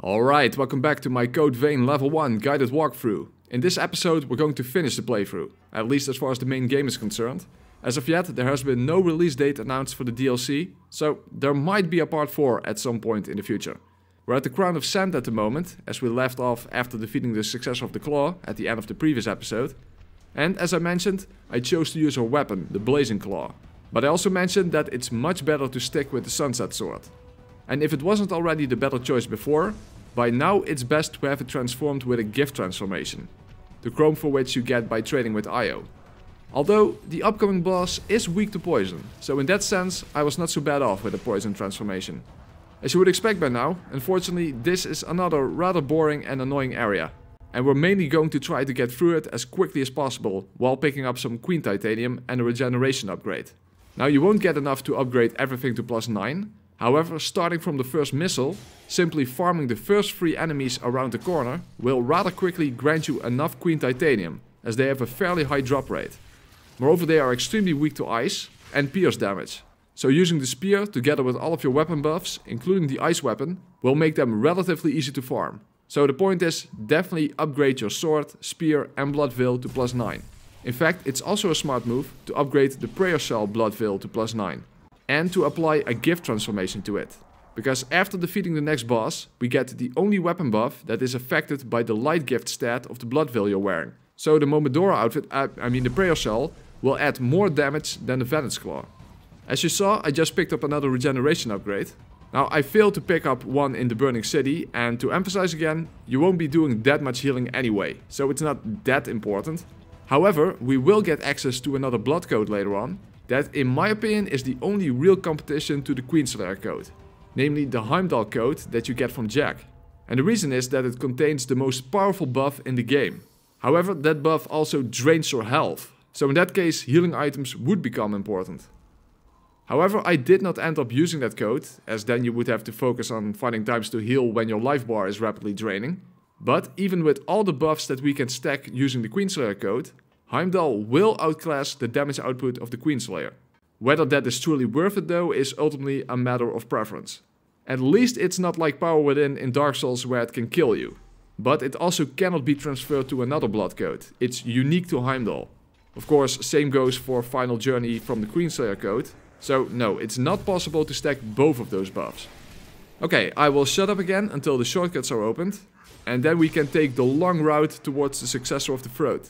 Alright, welcome back to my Code Vein Level 1 guided walkthrough. In this episode we're going to finish the playthrough, at least as far as the main game is concerned. As of yet, there has been no release date announced for the DLC, so there might be a part 4 at some point in the future. We're at the Crown of Sand at the moment, as we left off after defeating the Successor of the Claw at the end of the previous episode. And as I mentioned, I chose to use our weapon, the Blazing Claw. But I also mentioned that it's much better to stick with the Sunset Sword. And if it wasn't already the better choice before, by now it's best to have it transformed with a gift transformation. The chrome for which you get by trading with Io. Although the upcoming boss is weak to poison, so in that sense I was not so bad off with a poison transformation. As you would expect by now, unfortunately this is another rather boring and annoying area. And we're mainly going to try to get through it as quickly as possible while picking up some Queen Titanium and a regeneration upgrade. Now you won't get enough to upgrade everything to +9. However, starting from the first missile, simply farming the first 3 enemies around the corner will rather quickly grant you enough Queen Titanium, as they have a fairly high drop rate. Moreover, they are extremely weak to ice and pierce damage. So using the spear together with all of your weapon buffs, including the ice weapon, will make them relatively easy to farm. So the point is, definitely upgrade your sword, spear and blood veil to +9. In fact, it's also a smart move to upgrade the prayer shell blood veil to +9. And to apply a gift transformation to it. Because after defeating the next boss, we get the only weapon buff that is affected by the light gift stat of the blood veil you're wearing. So the Momodora outfit, the prayer shell, will add more damage than the Venet's Claw. As you saw, I just picked up another regeneration upgrade. Now I failed to pick up one in the Burning City, and to emphasize again, you won't be doing that much healing anyway, so it's not that important. However, we will get access to another blood code later on, that in my opinion is the only real competition to the Queenslayer code. Namely the Heimdall code that you get from Jack. And the reason is that it contains the most powerful buff in the game. However, that buff also drains your health. So in that case, healing items would become important. However, I did not end up using that code, as then you would have to focus on finding times to heal when your life bar is rapidly draining. But even with all the buffs that we can stack using the Queenslayer code, Heimdall will outclass the damage output of the Queenslayer. Whether that is truly worth it though is ultimately a matter of preference. At least it's not like Power Within in Dark Souls where it can kill you. But it also cannot be transferred to another blood code. It's unique to Heimdall. Of course, same goes for Final Journey from the Queenslayer code. So no, it's not possible to stack both of those buffs. Okay, I will shut up again until the shortcuts are opened. And then we can take the long route towards the Successor of the Throat.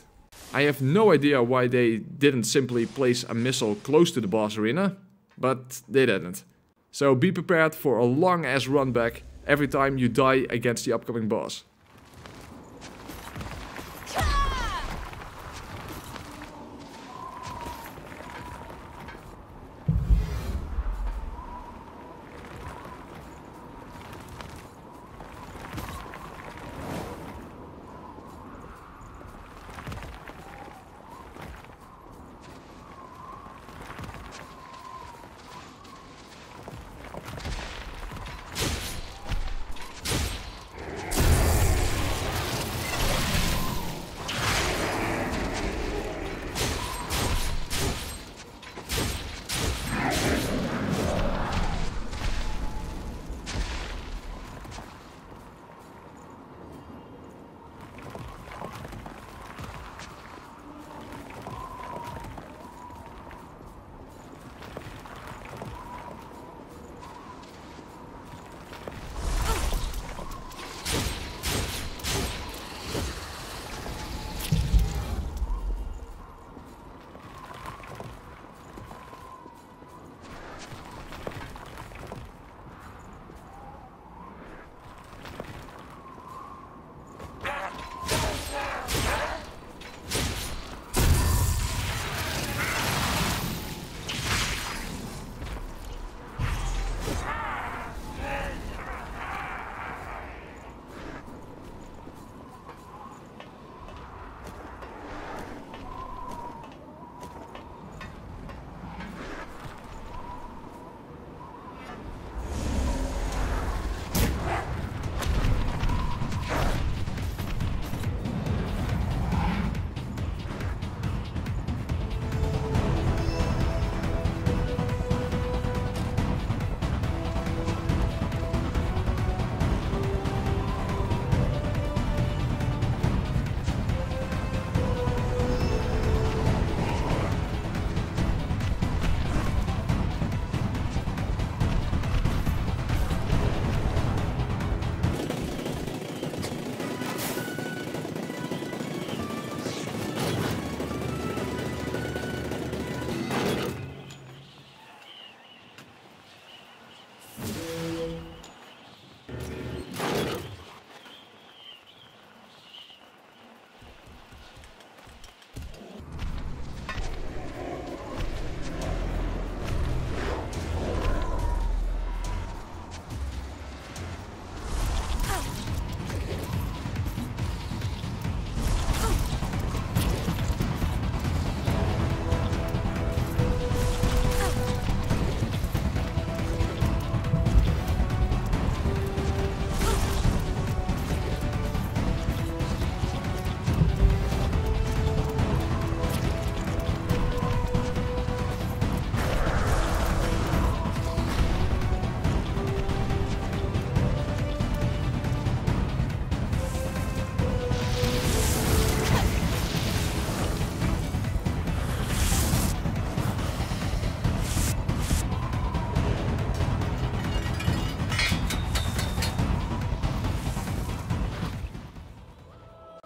I have no idea why they didn't simply place a missile close to the boss arena, but they didn't. So be prepared for a long ass run back every time you die against the upcoming boss.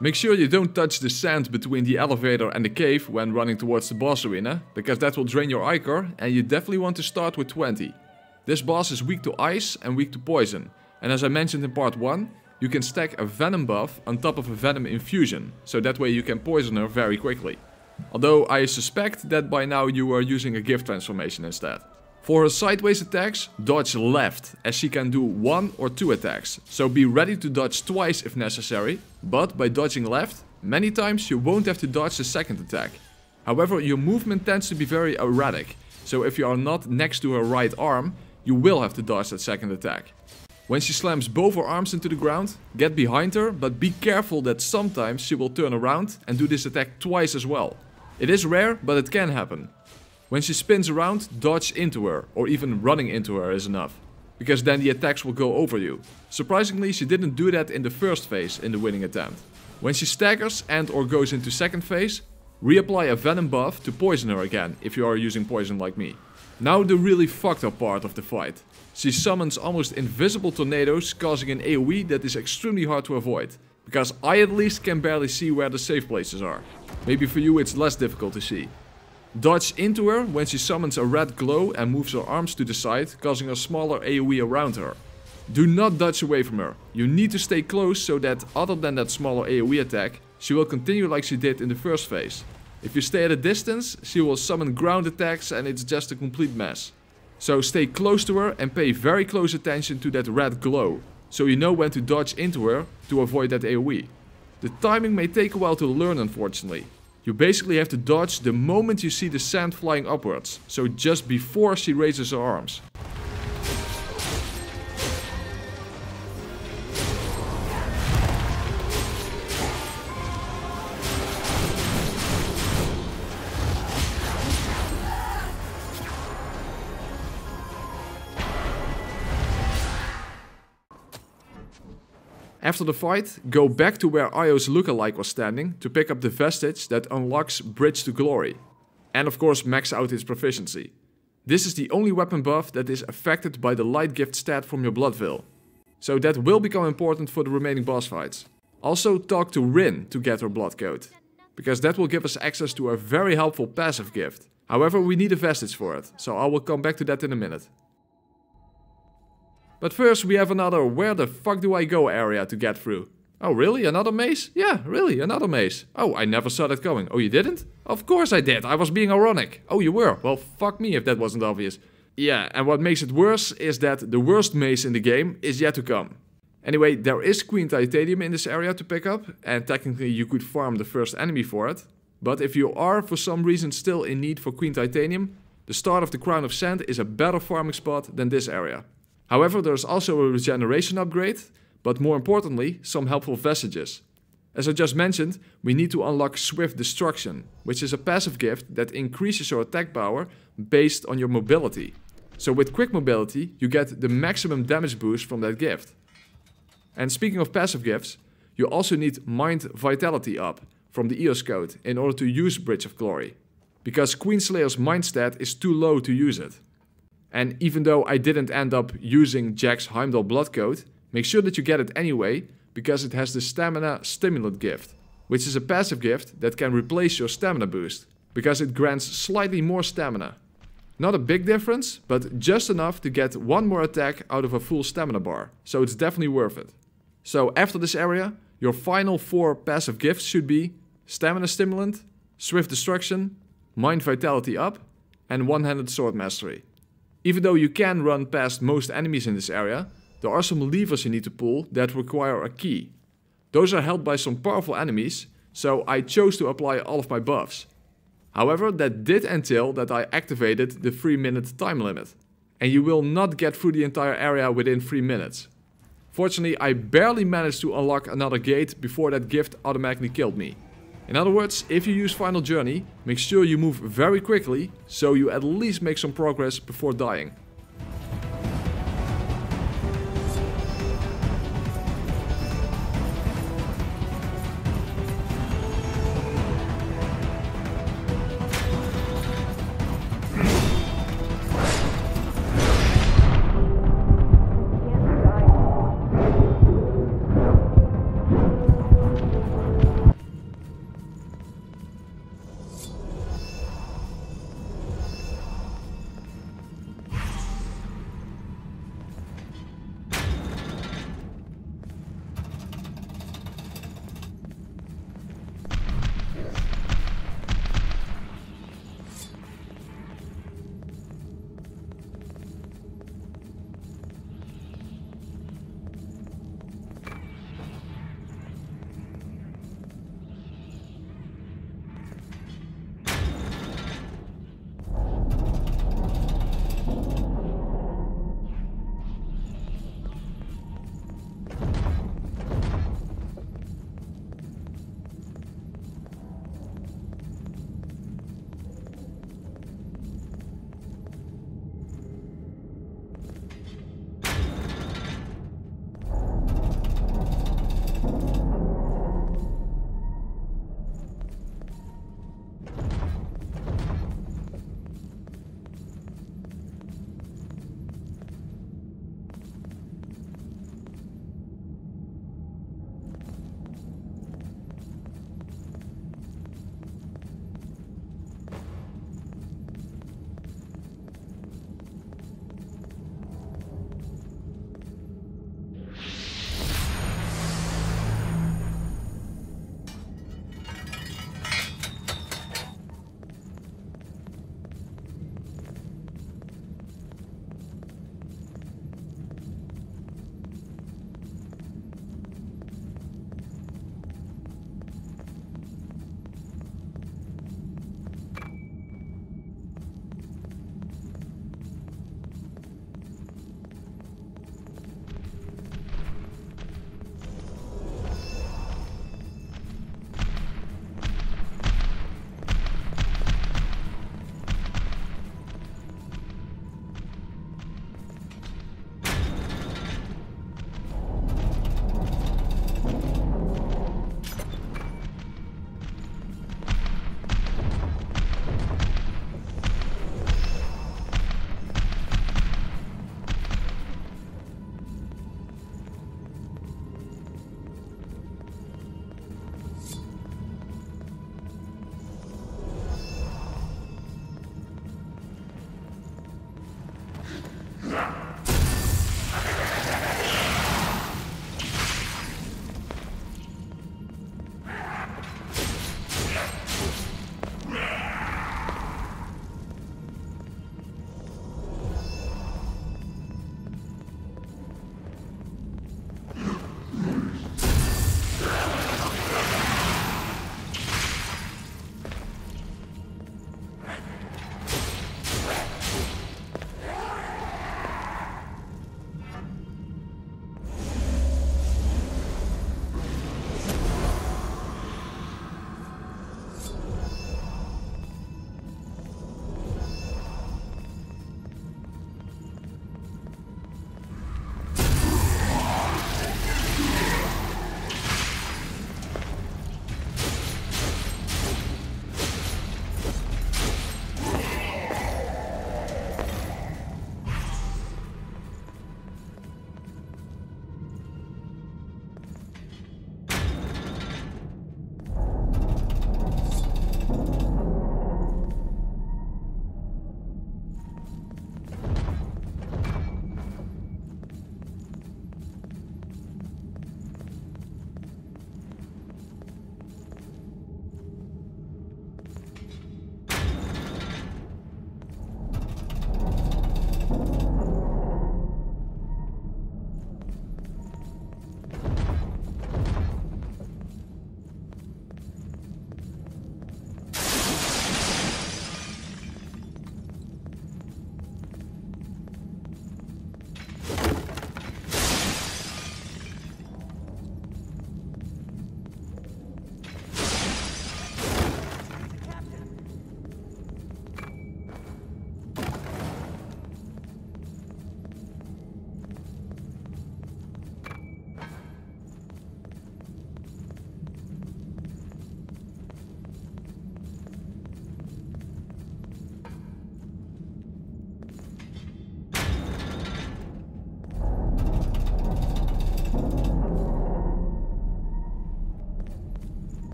Make sure you don't touch the sand between the elevator and the cave when running towards the boss arena, because that will drain your ichor, and you definitely want to start with 20. This boss is weak to ice and weak to poison, and as I mentioned in part 1, you can stack a venom buff on top of a venom infusion, so that way you can poison her very quickly. Although I suspect that by now you are using a gift transformation instead. For her sideways attacks, dodge left, as she can do 1 or 2 attacks, so be ready to dodge twice if necessary, but by dodging left, many times you won't have to dodge the second attack. However, your movement tends to be very erratic, so if you are not next to her right arm, you will have to dodge that second attack. When she slams both her arms into the ground, get behind her, but be careful that sometimes she will turn around and do this attack twice as well. It is rare, but it can happen. When she spins around, dodge into her, or even running into her is enough, because then the attacks will go over you. Surprisingly, she didn't do that in the first phase in the winning attempt. When she staggers and or goes into second phase, reapply a venom buff to poison her again if you are using poison like me. Now the really fucked up part of the fight. She summons almost invisible tornadoes, causing an AoE that is extremely hard to avoid, because I at least can barely see where the safe places are. Maybe for you it's less difficult to see. Dodge into her when she summons a red glow and moves her arms to the side, causing a smaller AoE around her. Do not dodge away from her. You need to stay close so that, other than that smaller AoE attack, she will continue like she did in the first phase. If you stay at a distance, she will summon ground attacks and it's just a complete mess. So stay close to her and pay very close attention to that red glow, so you know when to dodge into her to avoid that AoE. The timing may take a while to learn, unfortunately. You basically have to dodge the moment you see the sand flying upwards, so just before she raises her arms. After the fight, go back to where Io's lookalike was standing to pick up the vestige that unlocks Bridge to Glory. And of course max out his proficiency. This is the only weapon buff that is affected by the light gift stat from your blood vial. So that will become important for the remaining boss fights. Also talk to Rin to get her blood coat, because that will give us access to a very helpful passive gift. However, we need a vestige for it, so I will come back to that in a minute. But first we have another where the fuck do I go area to get through. Oh really, another maze? Yeah, really, another maze. Oh, I never saw that coming. Oh, you didn't? Of course I did, I was being ironic. Oh, you were? Well, fuck me if that wasn't obvious. Yeah, and what makes it worse is that the worst maze in the game is yet to come. Anyway, there is Queen Titanium in this area to pick up, and technically you could farm the first enemy for it. But if you are for some reason still in need for Queen Titanium, the start of the Crown of Sand is a better farming spot than this area. However, there's also a regeneration upgrade, but more importantly, some helpful vestiges. As I just mentioned, we need to unlock Swift Destruction, which is a passive gift that increases your attack power based on your mobility. So with quick mobility, you get the maximum damage boost from that gift. And speaking of passive gifts, you also need Mind Vitality up from the EOS code in order to use Bridge of Glory, because Queenslayer's mind stat is too low to use it. And even though I didn't end up using Jack's Heimdall blood code, make sure that you get it anyway, because it has the Stamina Stimulant gift, which is a passive gift that can replace your stamina boost, because it grants slightly more stamina. Not a big difference, but just enough to get one more attack out of a full stamina bar, so it's definitely worth it. So after this area, your final 4 passive gifts should be Stamina Stimulant, Swift Destruction, Mind Vitality up, and One-Handed Sword Mastery. Even though you can run past most enemies in this area, there are some levers you need to pull that require a key. Those are held by some powerful enemies, so I chose to apply all of my buffs. However, that did entail that I activated the 3-minute time limit, and you will not get through the entire area within 3 minutes. Fortunately, I barely managed to unlock another gate before that gift automatically killed me. In other words, if you use Final Journey, make sure you move very quickly, so you at least make some progress before dying.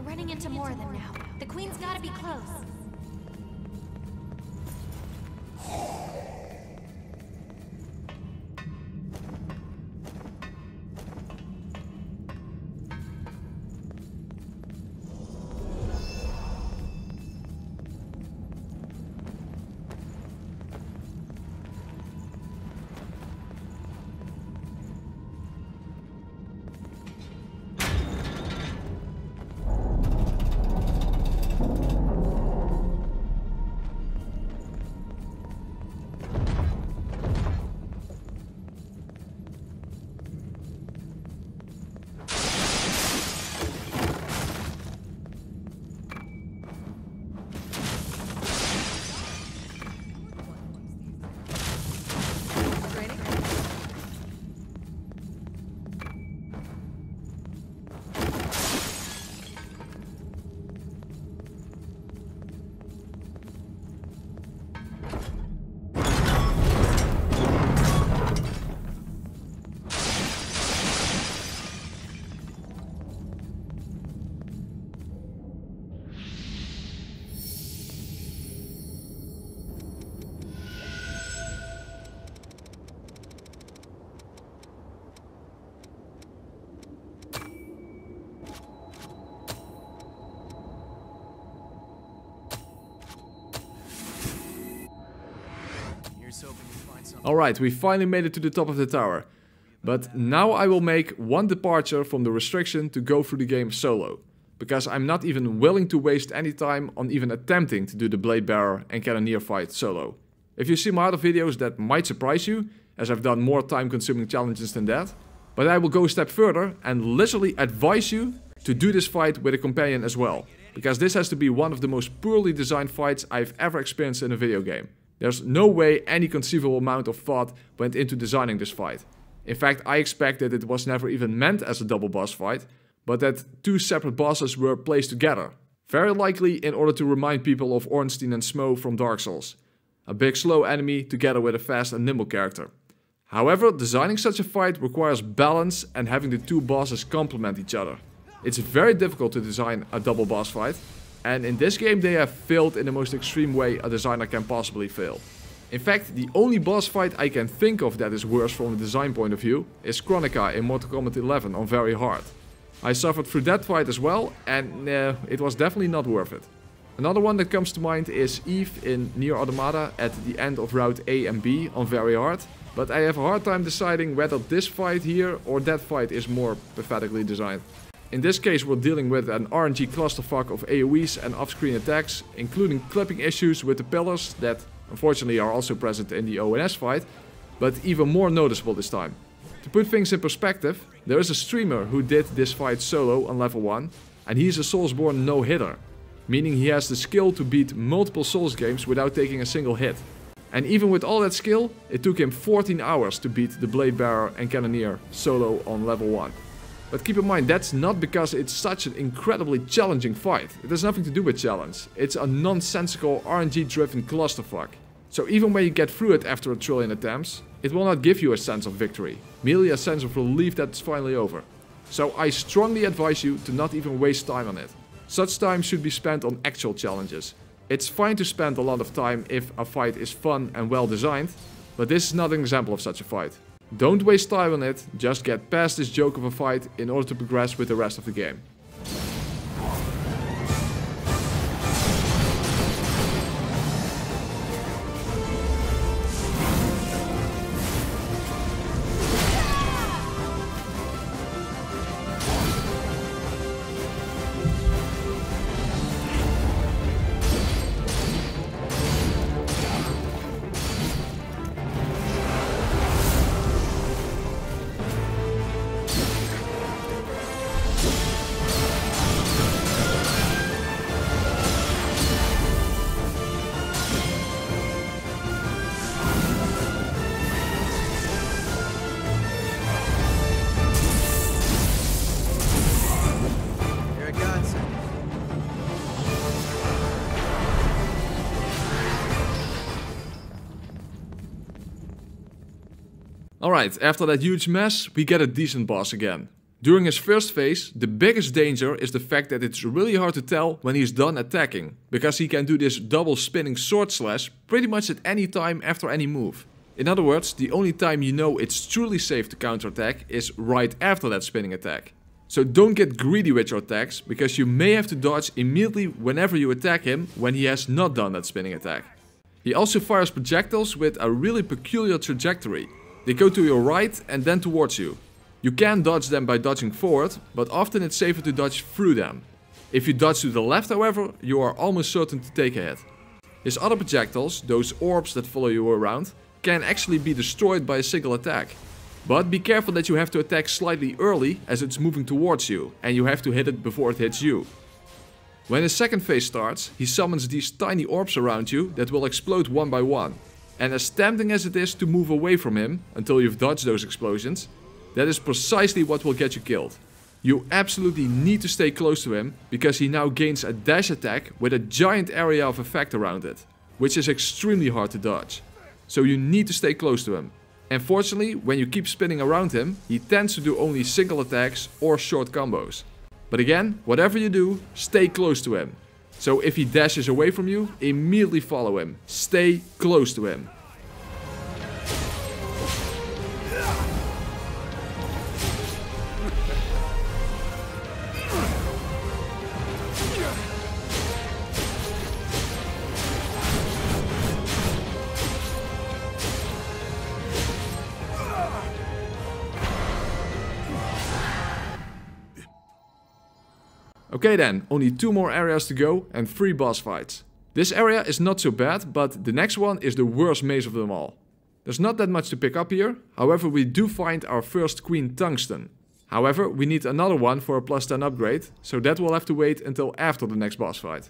running into more of them now. The Queen's gotta be close. Alright, we finally made it to the top of the tower. But now I will make one departure from the restriction to go through the game solo. Because I'm not even willing to waste any time on even attempting to do the Blade Bearer and Cannoneer fight solo. If you see my other videos, that might surprise you, as I've done more time consuming challenges than that. But I will go a step further and literally advise you to do this fight with a companion as well. Because this has to be one of the most poorly designed fights I've ever experienced in a video game. There's no way any conceivable amount of thought went into designing this fight. In fact, I expect that it was never even meant as a double boss fight, but that two separate bosses were placed together. Very likely in order to remind people of Ornstein and Smough from Dark Souls. A big slow enemy together with a fast and nimble character. However, designing such a fight requires balance and having the two bosses complement each other. It's very difficult to design a double boss fight. And in this game they have failed in the most extreme way a designer can possibly fail. In fact, the only boss fight I can think of that is worse from a design point of view is Kronika in Mortal Kombat 11 on very hard. I suffered through that fight as well, and it was definitely not worth it. Another one that comes to mind is Eve in Nier Automata at the end of Route A and B on very hard. But I have a hard time deciding whether this fight here or that fight is more pathetically designed. In this case we're dealing with an RNG clusterfuck of AoEs and off-screen attacks, including clipping issues with the pillars that unfortunately are also present in the ONS fight, but even more noticeable this time. To put things in perspective, there is a streamer who did this fight solo on level 1, and he's a SoulsBorne no-hitter, meaning he has the skill to beat multiple Souls games without taking a single hit. And even with all that skill, it took him 14 hours to beat the Blade Bearer and Cannoneer solo on level 1. But keep in mind, that's not because it's such an incredibly challenging fight. It has nothing to do with challenge. It's a nonsensical RNG-driven clusterfuck. So even when you get through it after a trillion attempts, it will not give you a sense of victory, merely a sense of relief that it's finally over. So I strongly advise you to not even waste time on it. Such time should be spent on actual challenges. It's fine to spend a lot of time if a fight is fun and well designed, but this is not an example of such a fight. Don't waste time on it, just get past this joke of a fight in order to progress with the rest of the game. Alright, after that huge mess, we get a decent boss again. During his first phase, the biggest danger is the fact that it's really hard to tell when he's done attacking, because he can do this double spinning sword slash pretty much at any time after any move. In other words, the only time you know it's truly safe to counterattack is right after that spinning attack. So don't get greedy with your attacks, because you may have to dodge immediately whenever you attack him when he has not done that spinning attack. He also fires projectiles with a really peculiar trajectory. They go to your right and then towards you. You can dodge them by dodging forward, but often it's safer to dodge through them. If you dodge to the left, however, you are almost certain to take a hit. His other projectiles, those orbs that follow you around, can actually be destroyed by a single attack. But be careful that you have to attack slightly early as it's moving towards you, and you have to hit it before it hits you. When his second phase starts, he summons these tiny orbs around you that will explode one by one. And as tempting as it is to move away from him until you've dodged those explosions, that is precisely what will get you killed. You absolutely need to stay close to him, because he now gains a dash attack with a giant area of effect around it, which is extremely hard to dodge. So you need to stay close to him. Unfortunately, when you keep spinning around him, he tends to do only single attacks or short combos. But again, whatever you do, stay close to him. So if he dashes away from you, immediately follow him. Stay close to him. Okay then, only 2 more areas to go and 3 boss fights. This area is not so bad, but the next one is the worst maze of them all. There's not that much to pick up here, however we do find our first Queen Tungsten. However, we need another one for a plus 10 upgrade, so that will have to wait until after the next boss fight.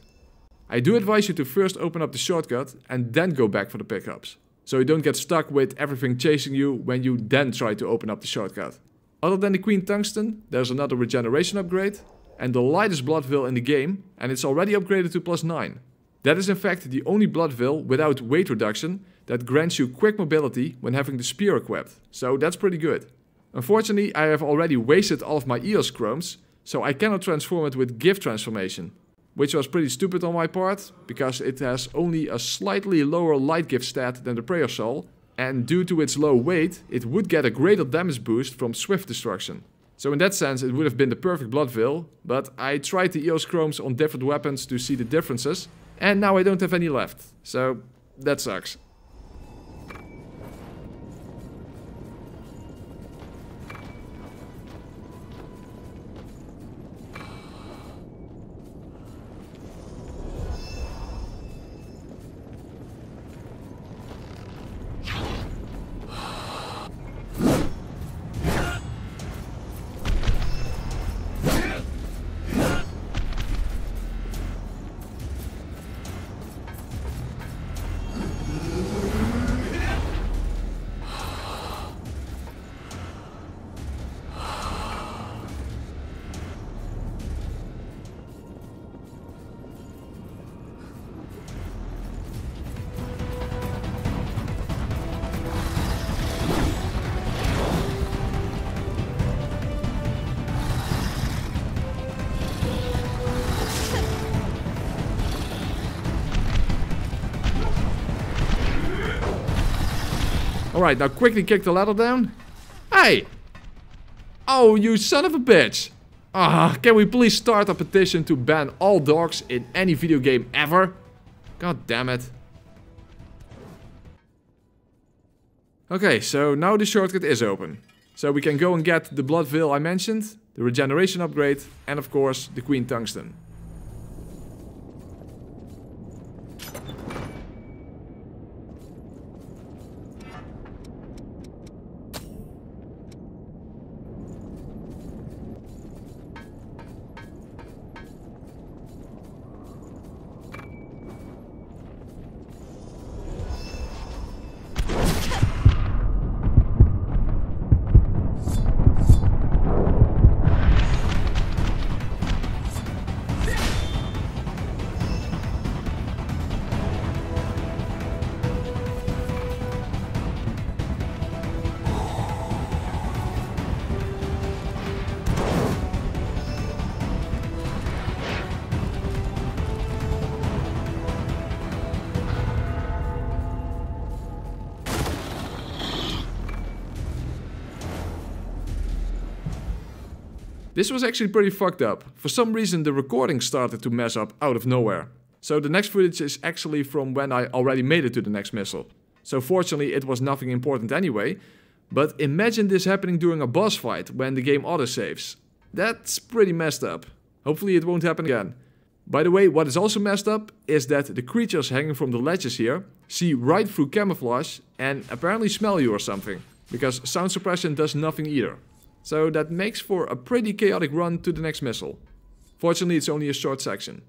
I do advise you to first open up the shortcut and then go back for the pickups, so you don't get stuck with everything chasing you when you then try to open up the shortcut. Other than the Queen Tungsten, there's another regeneration upgrade, and the lightest blood vial in the game, and it's already upgraded to plus 9. That is in fact the only blood vial without weight reduction that grants you quick mobility when having the spear equipped, so that's pretty good. Unfortunately, I have already wasted all of my EOS chromes, so I cannot transform it with gift transformation, which was pretty stupid on my part, because it has only a slightly lower light gift stat than the Prayer Soul, and due to its low weight, it would get a greater damage boost from swift destruction. So in that sense it would have been the perfect blood vial, but I tried the EOS chromes on different weapons to see the differences, and now I don't have any left, so that sucks. Alright, now quickly kick the ladder down. Hey! Oh, you son of a bitch! Can we please start a petition to ban all dogs in any video game ever? God damn it. Okay, so now the shortcut is open. So we can go and get the blood vial I mentioned, the regeneration upgrade, and of course the Queen Tungsten. This was actually pretty fucked up. For some reason the recording started to mess up out of nowhere. So the next footage is actually from when I already made it to the next missile. So fortunately it was nothing important anyway. But imagine this happening during a boss fight when the game autosaves. That's pretty messed up. Hopefully it won't happen again. By the way, what is also messed up is that the creatures hanging from the ledges here see right through camouflage and apparently smell you or something. Because sound suppression does nothing either. So that makes for a pretty chaotic run to the next missile. Fortunately it's only a short section.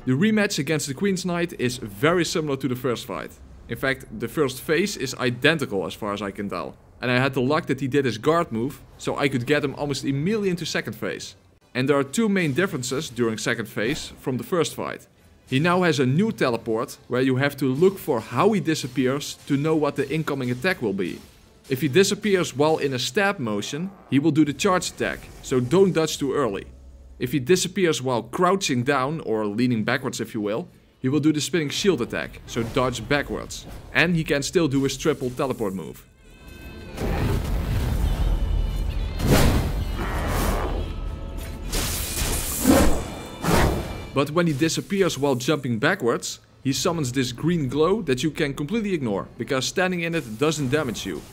The rematch against the Queen's Knight is very similar to the first fight. In fact, the first phase is identical as far as I can tell. And I had the luck that he did his guard move, so I could get him almost immediately into second phase. And there are two main differences during second phase from the first fight. He now has a new teleport, where you have to look for how he disappears to know what the incoming attack will be. If he disappears while in a stab motion, he will do the charge attack, so don't dodge too early. If he disappears while crouching down, or leaning backwards if you will, he will do the spinning shield attack, so dodge backwards. And he can still do his triple teleport move. But when he disappears while jumping backwards, he summons this green glow that you can completely ignore, because standing in it doesn't damage you.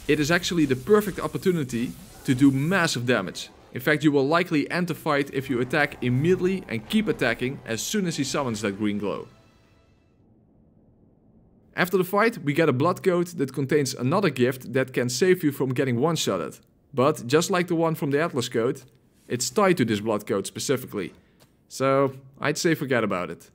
It is actually the perfect opportunity to do massive damage. In fact, you will likely end the fight if you attack immediately and keep attacking as soon as he summons that green glow. After the fight, we get a blood code that contains another gift that can save you from getting one-shotted. But just like the one from the Atlas code, it's tied to this blood code specifically. So I'd say forget about it.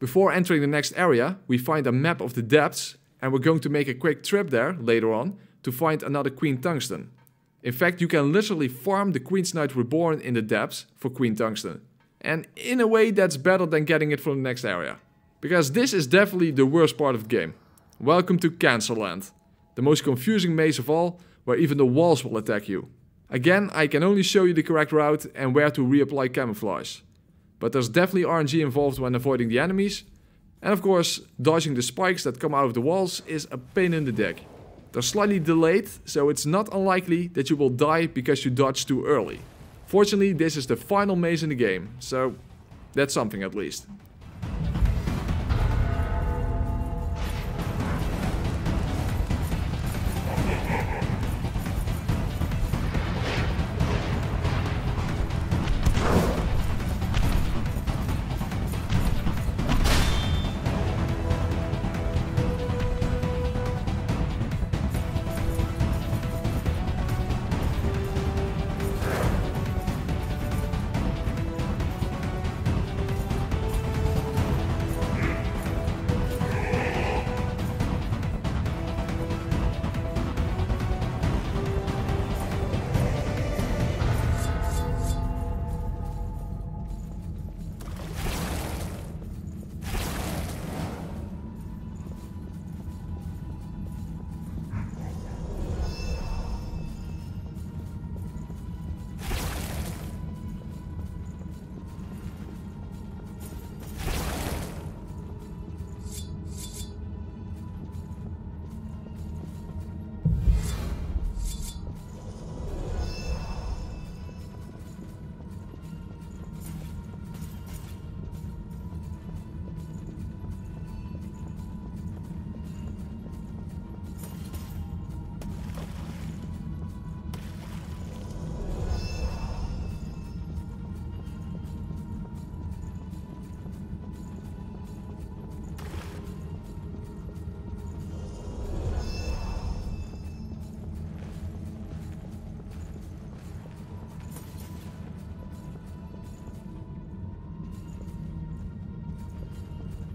Before entering the next area, we find a map of the depths, and we're going to make a quick trip there later on to find another Queen Tungsten. In fact, you can literally farm the Queen's Knight Reborn in the depths for Queen Tungsten. And in a way that's better than getting it from the next area. Because this is definitely the worst part of the game. Welcome to Cancerland. The most confusing maze of all, where even the walls will attack you. Again, I can only show you the correct route and where to reapply camouflage. But there's definitely RNG involved when avoiding the enemies. And of course, dodging the spikes that come out of the walls is a pain in the dick. They're slightly delayed, so it's not unlikely that you will die because you dodged too early. Fortunately, this is the final maze in the game, so that's something at least.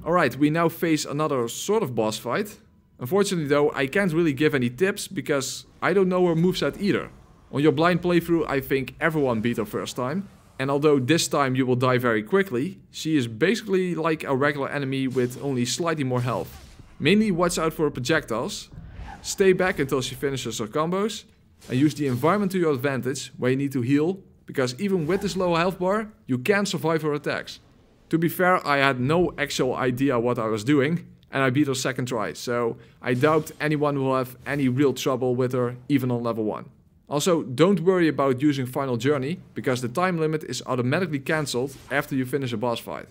Alright, we now face another sort of boss fight. Unfortunately though, I can't really give any tips because I don't know her moveset either. On your blind playthrough, I think everyone beat her first time. And although this time you will die very quickly, she is basically like a regular enemy with only slightly more health. Mainly watch out for her projectiles, stay back until she finishes her combos, and use the environment to your advantage where you need to heal, because even with this low health bar, you can survive her attacks. To be fair, I had no actual idea what I was doing, and I beat her second try, so I doubt anyone will have any real trouble with her, even on level 1. Also, don't worry about using Final Journey, because the time limit is automatically cancelled after you finish a boss fight.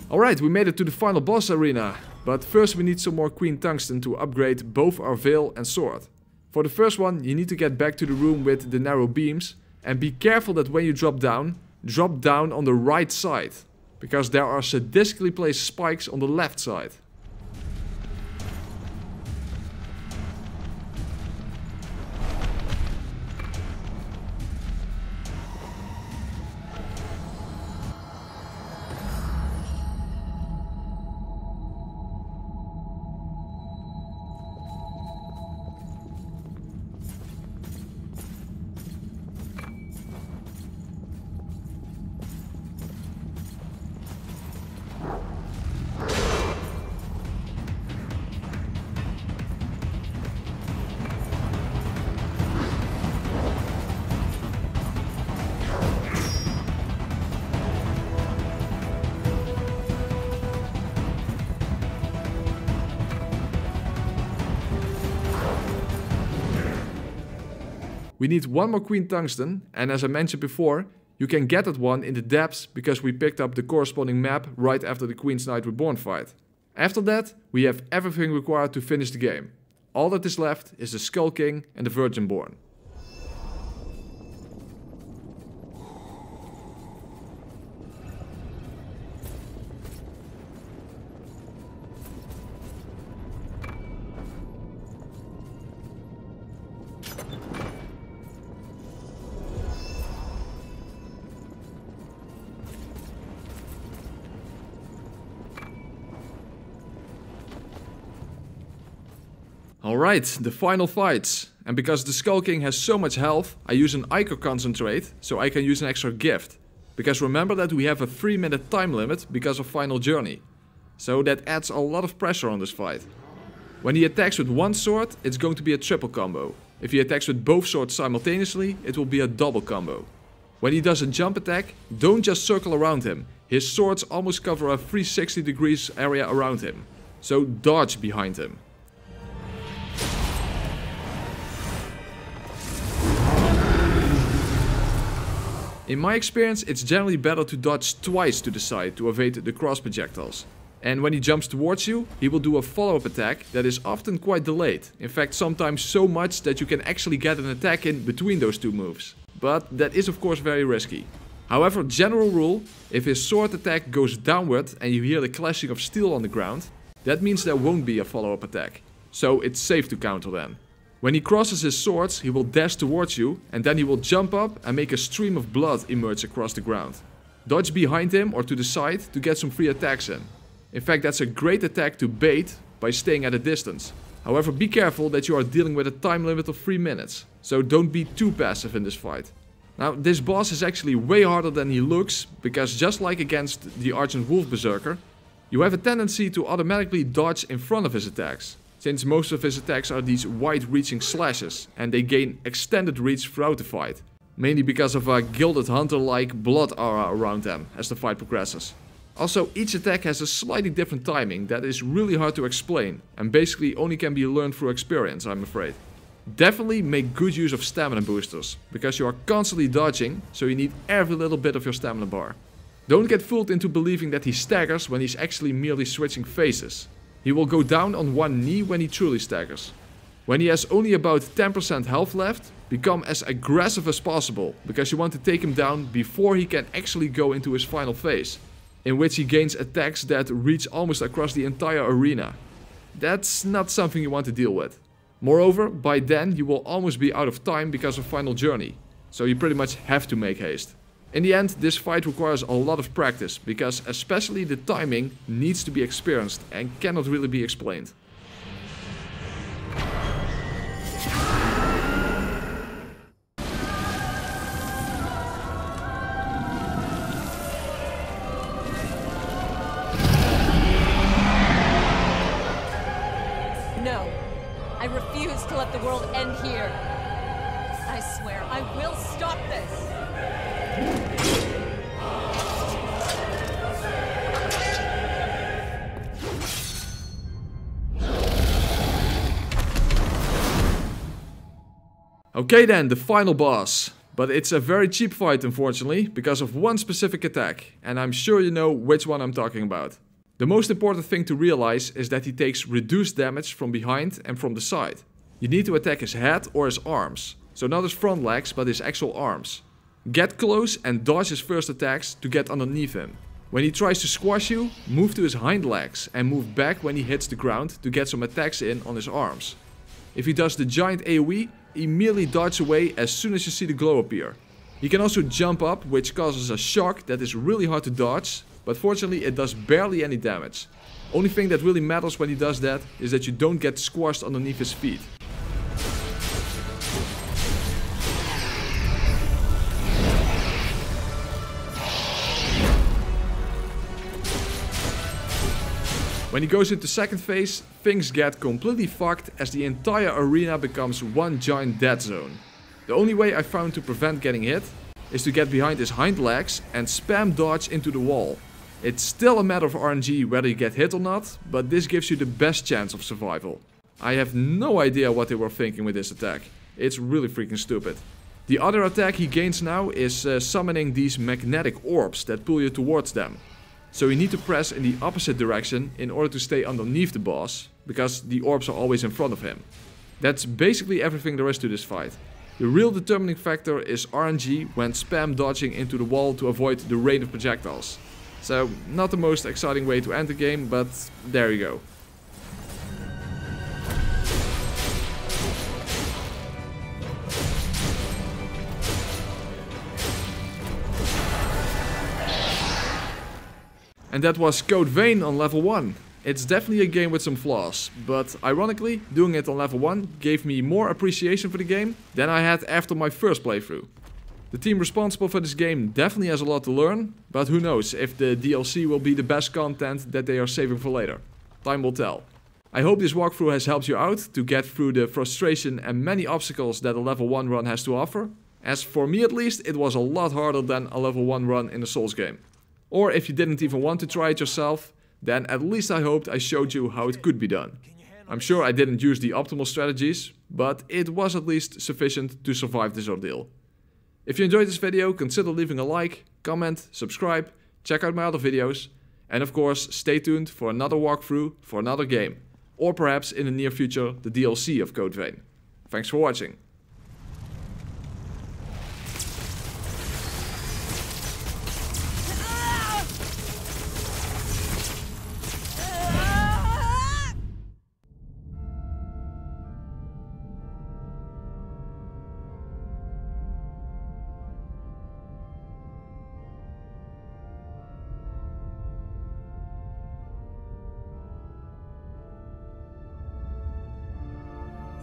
Alright, we made it to the final boss arena, but first we need some more Queen Tungsten to upgrade both our veil and sword. For the first one, you need to get back to the room with the narrow beams, and be careful that when you drop down on the right side, because there are sadistically placed spikes on the left side. We need one more Queen Tungsten, and as I mentioned before, you can get that one in the depths because we picked up the corresponding map right after the Queen's Knight Reborn fight. After that, we have everything required to finish the game. All that is left is the Skull King and the Virginborn. Alright, the final fights. And because the Skull King has so much health, I use an Ichor concentrate, so I can use an extra gift. Because remember that we have a 3-minute time limit because of Final Journey. So that adds a lot of pressure on this fight. When he attacks with one sword, it's going to be a triple combo. If he attacks with both swords simultaneously, it will be a double combo. When he does a jump attack, don't just circle around him. His swords almost cover a 360 degrees area around him. So dodge behind him. In my experience, it's generally better to dodge twice to the side to evade the cross projectiles. And when he jumps towards you, he will do a follow-up attack that is often quite delayed. In fact, sometimes so much that you can actually get an attack in between those two moves. But that is of course very risky. However, general rule, if his sword attack goes downward and you hear the clashing of steel on the ground, that means there won't be a follow-up attack. So it's safe to counter then. When he crosses his swords, he will dash towards you, and then he will jump up and make a stream of blood emerge across the ground. Dodge behind him or to the side to get some free attacks in. In fact, that's a great attack to bait by staying at a distance. However, be careful that you are dealing with a time limit of 3 minutes, so don't be too passive in this fight. Now, this boss is actually way harder than he looks, because just like against the Argent Wolf Berserker, you have a tendency to automatically dodge in front of his attacks, since most of his attacks are these wide-reaching slashes, and they gain extended reach throughout the fight, mainly because of a Gilded Hunter-like blood aura around them as the fight progresses. Also, each attack has a slightly different timing that is really hard to explain, and basically only can be learned through experience, I'm afraid. Definitely make good use of stamina boosters, because you are constantly dodging, so you need every little bit of your stamina bar. Don't get fooled into believing that he staggers when he's actually merely switching phases. He will go down on one knee when he truly staggers. When he has only about 10% health left, become as aggressive as possible, because you want to take him down before he can actually go into his final phase, in which he gains attacks that reach almost across the entire arena. That's not something you want to deal with. Moreover, by then you will almost be out of time because of Final Journey, so you pretty much have to make haste. In the end, this fight requires a lot of practice, because especially the timing needs to be experienced and cannot really be explained. No, I refuse to let the world end here. I swear, I will stop this. Okay then, the final boss. But it's a very cheap fight, unfortunately, because of one specific attack, and I'm sure you know which one I'm talking about. The most important thing to realize is that he takes reduced damage from behind and from the side. You need to attack his head or his arms, so not his front legs but his actual arms. Get close and dodge his first attacks to get underneath him. When he tries to squash you, move to his hind legs and move back when he hits the ground to get some attacks in on his arms. If he does the giant AoE, immediately dodge away as soon as you see the glow appear. He can also jump up, which causes a shock that is really hard to dodge, but fortunately it does barely any damage. Only thing that really matters when he does that is that you don't get squashed underneath his feet. When he goes into second phase, things get completely fucked as the entire arena becomes one giant dead zone. The only way I found to prevent getting hit is to get behind his hind legs and spam dodge into the wall. It's still a matter of RNG whether you get hit or not, but this gives you the best chance of survival. I have no idea what they were thinking with this attack. It's really freaking stupid. The other attack he gains now is summoning these magnetic orbs that pull you towards them. So you need to press in the opposite direction in order to stay underneath the boss, because the orbs are always in front of him. That's basically everything there is to this fight. The real determining factor is RNG when spam dodging into the wall to avoid the rain of projectiles. So, not the most exciting way to end the game, but there you go. And that was Code Vein on level 1. It's definitely a game with some flaws, but ironically, doing it on level 1 gave me more appreciation for the game than I had after my first playthrough. The team responsible for this game definitely has a lot to learn, but who knows if the DLC will be the best content that they are saving for later. Time will tell. I hope this walkthrough has helped you out to get through the frustration and many obstacles that a level 1 run has to offer. As for me at least, it was a lot harder than a level 1 run in a Souls game. Or if you didn't even want to try it yourself, then at least I hoped I showed you how it could be done. I'm sure I didn't use the optimal strategies, but it was at least sufficient to survive this ordeal. If you enjoyed this video, consider leaving a like, comment, subscribe, check out my other videos, and of course stay tuned for another walkthrough for another game, or perhaps in the near future the DLC of Code Vein. Thanks for watching.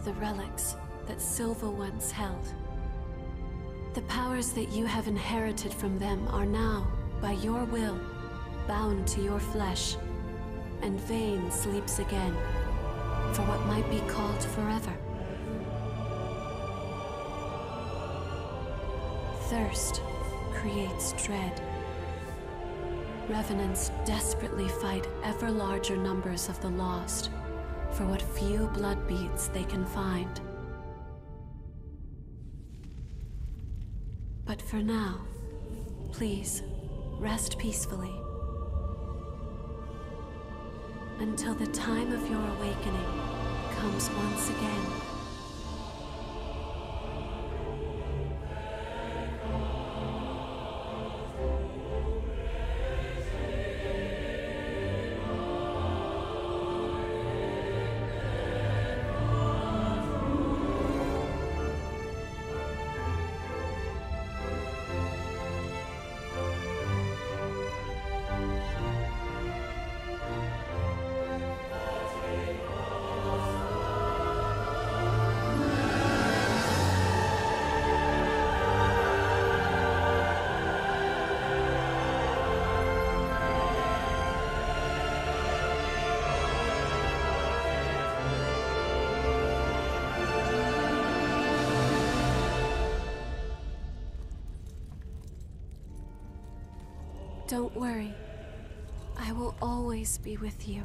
the relics that Silva once held. The powers that you have inherited from them are now, by your will, bound to your flesh, and Vayne sleeps again, for what might be called forever. Thirst creates dread. Revenants desperately fight ever larger numbers of the lost for what few blood beads they can find. But for now, please, rest peacefully. Until the time of your awakening comes once again. Don't worry. I will always be with you.